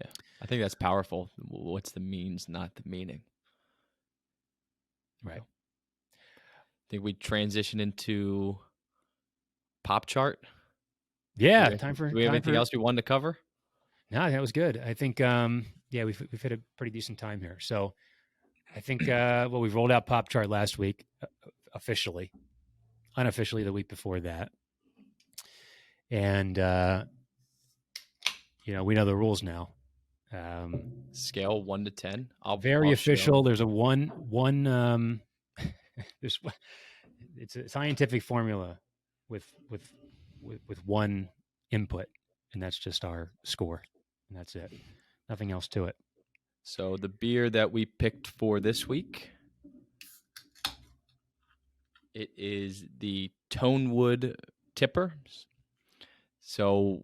Yeah, I think that's powerful. What's the means, not the meaning. Right. I think we transition into pop chart. Yeah, do we have anything else we wanted to cover? No, that was good. I think we've hit a pretty decent time here. So I think we've rolled out pop chart last week officially. Unofficially the week before that. And we know the rules now. Scale 1 to 10. Very official. There's a one it's a scientific formula with one input, and that's just our score, and that's it. Nothing else to it. So the beer that we picked for this week, it is the Tonewood Tipper. So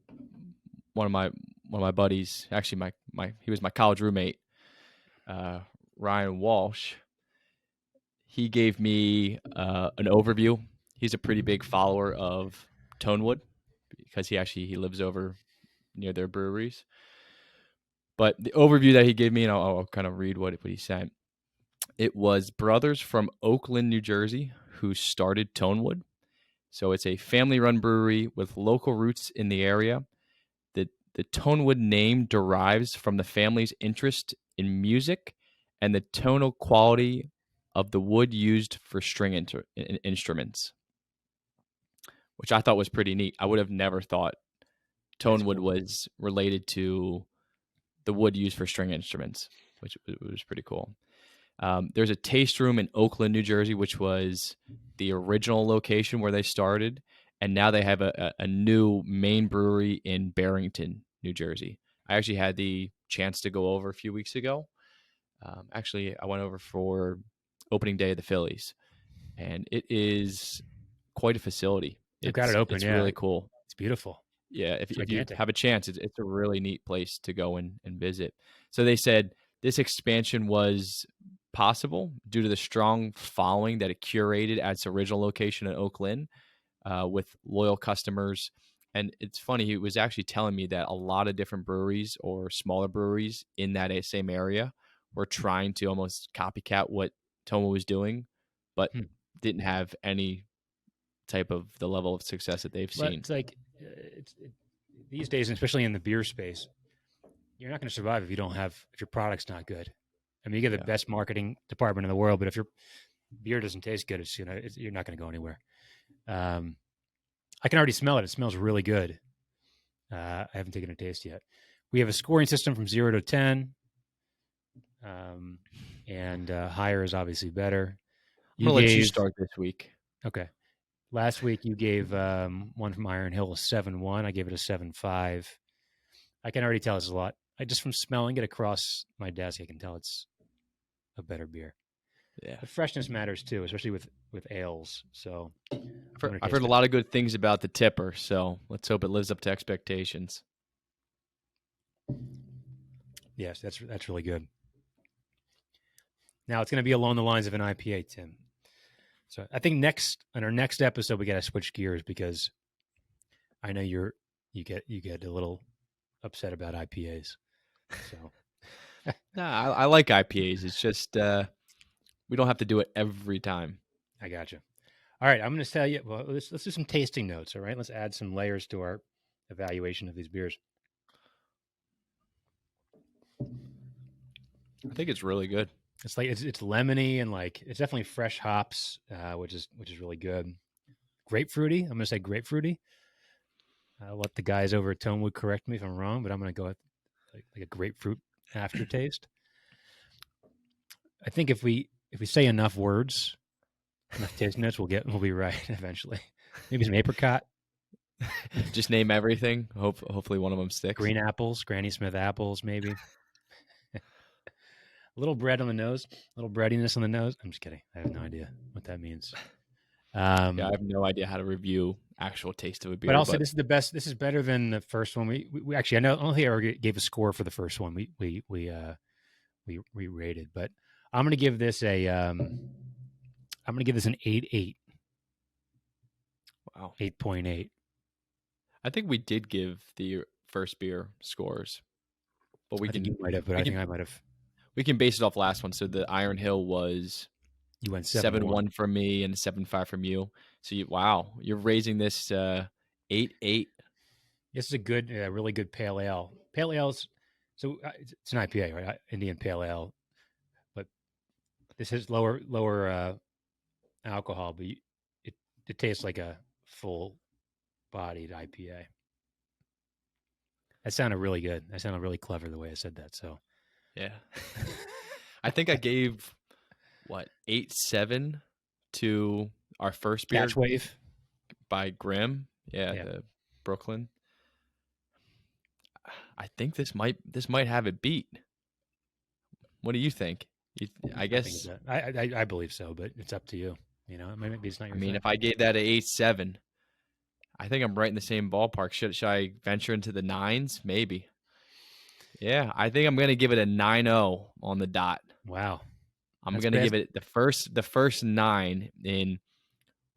one of my buddies, actually he was my college roommate, Ryan Walsh. He gave me an overview. He's a pretty big follower of Tonewood because he lives over near their breweries. But the overview that he gave me, and I'll kind of read what he sent. It was brothers from Oakland, New Jersey, who started Tonewood. So it's a family-run brewery with local roots in the area. The Tonewood name derives from the family's interest in music and the tonal quality of the wood used for string instruments, which I thought was pretty neat. I would have never thought Tonewood was related to the wood used for string instruments, which was pretty cool. There's a taste room in Oakland, New Jersey, which was the original location where they started. And now they have a new main brewery in Barrington, New Jersey. I actually had the chance to go over a few weeks ago. I went over for opening day of the Phillies, and it is quite a facility. They've got it open. It's really cool. It's beautiful. Yeah, if you have a chance, it's a really neat place to go and visit. So they said this expansion was possible due to the strong following that it curated at its original location in Oakland, with loyal customers. And it's funny, he was actually telling me that a lot of different breweries or smaller breweries in that same area were trying to almost copycat what Tonewood was doing, but didn't have any type of the level of success that they've seen. It's like these days, especially in the beer space, you're not going to survive if your product's not good. I mean, you get the best marketing department in the world, but if your beer doesn't taste good, you're not going to go anywhere. I can already smell it. It smells really good. I haven't taken a taste yet. We have a scoring system from 0 to 10. And higher is obviously better. I'm going to let you start this week. Okay. Last week you gave one from Iron Hill a 7.1. I gave it a 7.5. I can already tell it's a lot. Just from smelling it across my desk, I can tell it's a better beer. Yeah. The freshness matters too, especially with ales. So I've heard a lot of good things about the tipper, so let's hope it lives up to expectations. Yes, that's really good. Now it's going to be along the lines of an IPA, Tim. So I think on our next episode we got to switch gears because I know you get a little upset about IPAs. So I like IPAs. It's just we don't have to do it every time. I gotcha. All right, I'm going to tell you. Well, let's do some tasting notes. All right, let's add some layers to our evaluation of these beers. I think it's really good. It's like it's lemony and like it's definitely fresh hops, which is really good. Grapefruity. I'm going to say grapefruity. I'll let the guys over at Tonewood correct me if I'm wrong, but I'm going to go with like a grapefruit aftertaste. I think if we say enough words, enough taste notes, we'll be right eventually. Maybe some apricot. Just name everything. Hopefully one of them sticks. Green apples, Granny Smith apples, maybe. A little bread on the nose, a little breadiness on the nose. I'm just kidding. I have no idea what that means. I have no idea how to review actual taste of a beer. But I'll say this is the best. This is better than the first one. We actually, I don't think I ever gave a score for the first one. We rated, but I'm going to give this an 8.8. Wow, 8.8. I think we did give the first beer scores, but I think I might have. We can base it off last one. So the Iron Hill was you went 7.1 from me and 7.5 from you. So you're raising this 8.8. This is a good, really good pale ale. Pale ales, so it's an IPA, right? Indian pale ale, but this is lower alcohol, but it tastes like a full-bodied IPA. That sounded really good. That sounded really clever the way I said that. So. Yeah. I think I gave 8.7 to our first beer. Catch Wave by Grimm. Yeah. The Brooklyn. I think this might have it beat. What do you think? I guess I believe so, but it's up to you. You know, maybe it's not your thing. If I gave that an 8.7, I think I'm right in the same ballpark. Should I venture into the 9s? Maybe. Yeah, I think I'm going to give it a 9.0 on the dot. Wow. I'm going to give it the first 9 in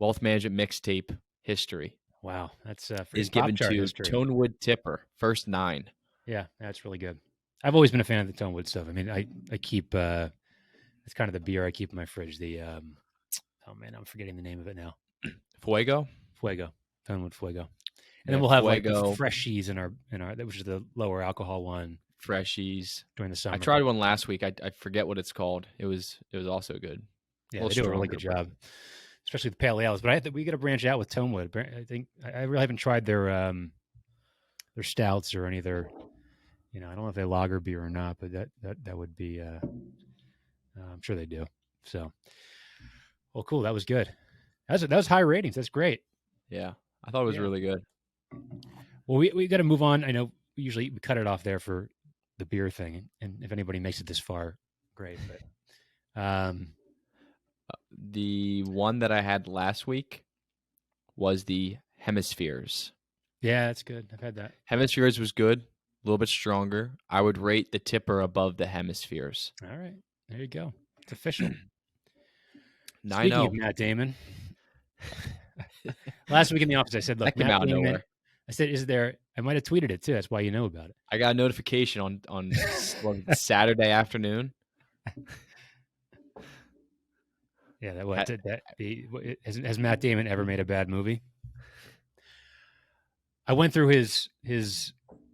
Wealth Management Mixtape history. Wow, that's is given to history. Tonewood Tipper. First 9. Yeah, that's really good. I've always been a fan of the Tonewood stuff. I mean, I keep it's kind of the beer I keep in my fridge. The oh man, I'm forgetting the name of it now. Fuego, Tonewood Fuego. And then we'll have like the Freshies in our which is the lower alcohol one. Freshies during the summer. I tried one last week. I forget what it's called. It was also good. Yeah, they do a really good job, especially the pale ales. But we got to branch out with Tonewood. I think I really haven't tried their stouts or any of their. I don't know if they lager beer or not, but that would be. I'm sure they do. So, well, cool. That was good. That was high ratings. That's great. Yeah, I thought it was really good. Well, we got to move on. I know usually we cut it off there for the beer thing, and if anybody makes it this far, great. But the one that I had last week was the Hemispheres. Yeah, that's good. I've had that. Hemispheres was good, a little bit stronger. I would rate the Tipper above the Hemispheres. All right, there you go. It's official. 9-0. Speaking of Matt Damon, last week in the office, I said, "Look, that came out of nowhere." I said, "Is there?" I might have tweeted it too. That's why you know about it. I got a notification on Saturday afternoon. Yeah, has Matt Damon ever made a bad movie? I went through his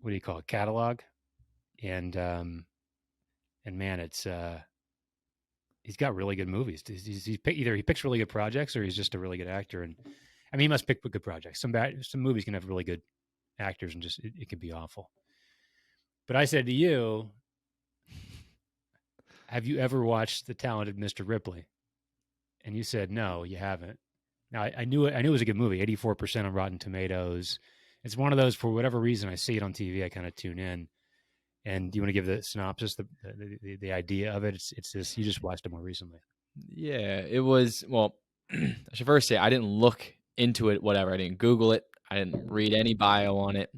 what do you call it, catalog, and man, it's he's got really good movies. Either he picks really good projects or he's just a really good actor. And I mean, he must pick good projects. Some movies can have really good actors and just it can be awful. But I said to you, have you ever watched The Talented Mr. Ripley? And you said, no, you haven't. Now, I knew it was a good movie, 84% on Rotten Tomatoes. It's one of those, for whatever reason, I see it on TV, I kind of tune in. And do you want to give the synopsis, the idea of it? It's this, you just watched it more recently. Yeah, it was, well, I should first say I didn't look into it, whatever. I didn't Google it. I didn't read any bio on it.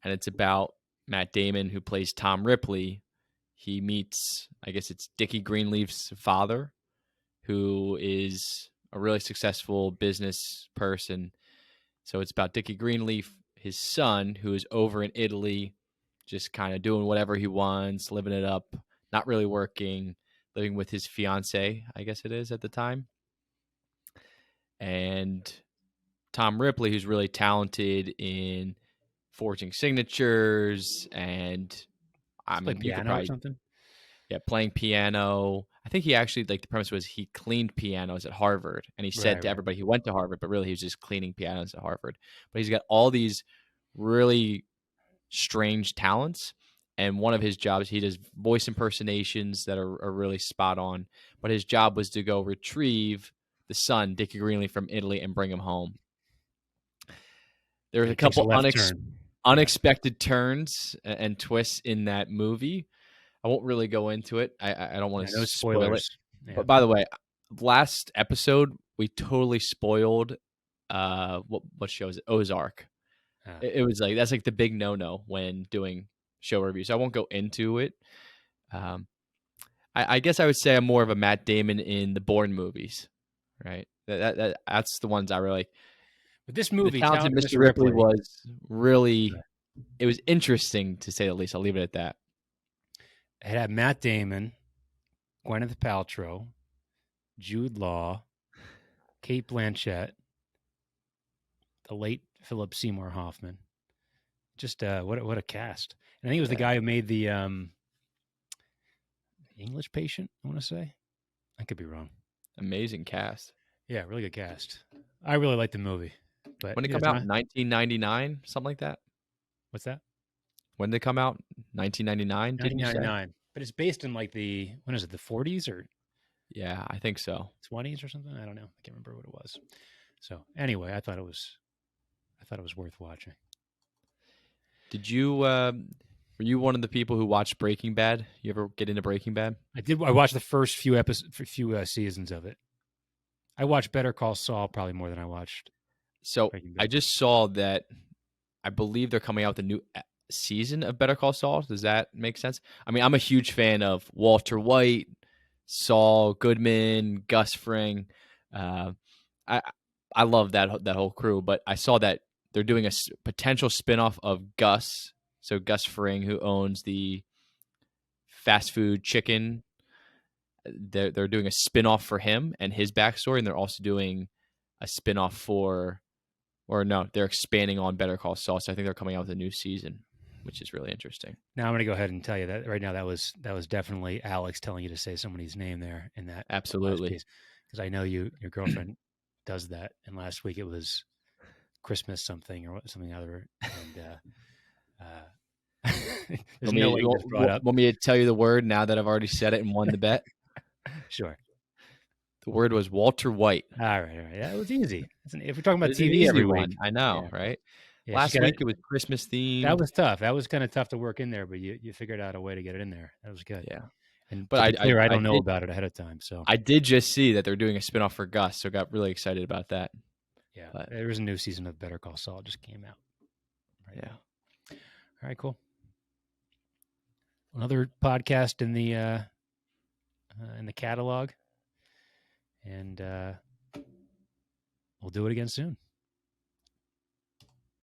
And it's about Matt Damon, who plays Tom Ripley. He meets, I guess it's Dickie Greenleaf's father, who is a really successful business person. So it's about Dickie Greenleaf, his son, who is over in Italy, just kind of doing whatever he wants, living it up, not really working, living with his fiance, I guess it is at the time. And Tom Ripley, who's really talented in forging signatures and I mean, like you could piano probably, or something? yeah, playing piano. I think he actually, like, the premise was he cleaned pianos at Harvard, and he said to everybody he went to Harvard, but really he was just cleaning pianos at Harvard. But he's got all these really strange talents, and one of his jobs, he does voice impersonations that are really spot on. But his job was to go retrieve the son, Dickie Greenleaf, from Italy and bring him home. There's a couple unexpected turns and twists in that movie. I won't really go into it. I don't want to spoil it. Yeah. But by the way, last episode we totally spoiled what show is it? Ozark. It was like, that's like the big no when doing show reviews. So I won't go into it. I guess I would say I'm more of a Matt Damon in the Bourne movies, right? That's the ones I really like. But this movie, The Talented Mr. Ripley, was really, it was interesting to say the least. I'll leave it at that. It had Matt Damon, Gwyneth Paltrow, Jude Law, Cate Blanchett, the late Philip Seymour Hoffman. Just what a cast! And I think it was the guy who made the English Patient. I want to say, I could be wrong. Amazing cast. Yeah, really good cast. I really liked the movie. But when did it come out? 1999, something like that. What's that? When did it come out? 1999. 1999. But it's based in like the 40s or? Yeah, I think so. 20s or something. I don't know. I can't remember what it was. So anyway, I thought it was worth watching. Did you? Were you one of the people who watched Breaking Bad? You ever get into Breaking Bad? I did. I watched the first few seasons of it. I watched Better Call Saul probably more than I watched. So I just saw that. I believe they're coming out with a new season of Better Call Saul. Does that make sense? I mean, I'm a huge fan of Walter White, Saul Goodman, Gus Fring. I love that whole crew. But I saw that they're doing a potential spinoff of Gus. So Gus Fring, who owns the fast food chicken, they're doing a spinoff for him and his backstory, and they're also doing a spinoff they're expanding on Better Call Saul. So I think they're coming out with a new season, which is really interesting. Now I'm going to go ahead and tell you that right now that was definitely Alex telling you to say somebody's name there in that. Absolutely. Because I know your girlfriend does that. And last week it was Christmas something or something other. And want me to tell you the word now that I've already said it and won the bet? Sure. The word was Walter White. All right. Yeah, it was easy. If we're talking about TV every week, week, I know, right? Yeah, last week it was Christmas themed. That was tough. That was kind of tough to work in there, but you figured out a way to get it in there. That was good. Yeah. But I don't know about it ahead of time. So I did just see that they're doing a spinoff for Gus, so got really excited about that. Yeah, there was a new season of Better Call Saul. It just came out. Right now. All right, cool. Another podcast in the catalog, and we'll do it again soon.